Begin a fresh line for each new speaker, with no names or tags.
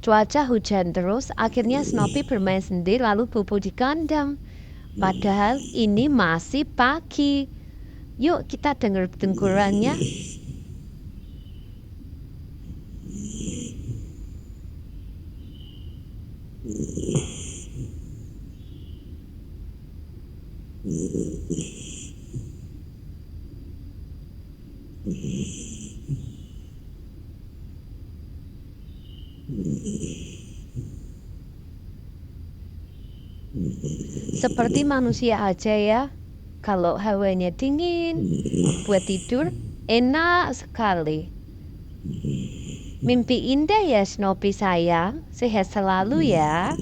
Cuaca hujan terus, akhirnya Snoopy bermain sendiri lalu bobo di kandang. Padahal ini masih pagi. Yuk kita dengar dengkurannya. Seperti manusia aja ya. Kalau hawanya dingin, buat tidur enak sekali. Mimpi indah ya Snoopy sayang, sehat selalu ya.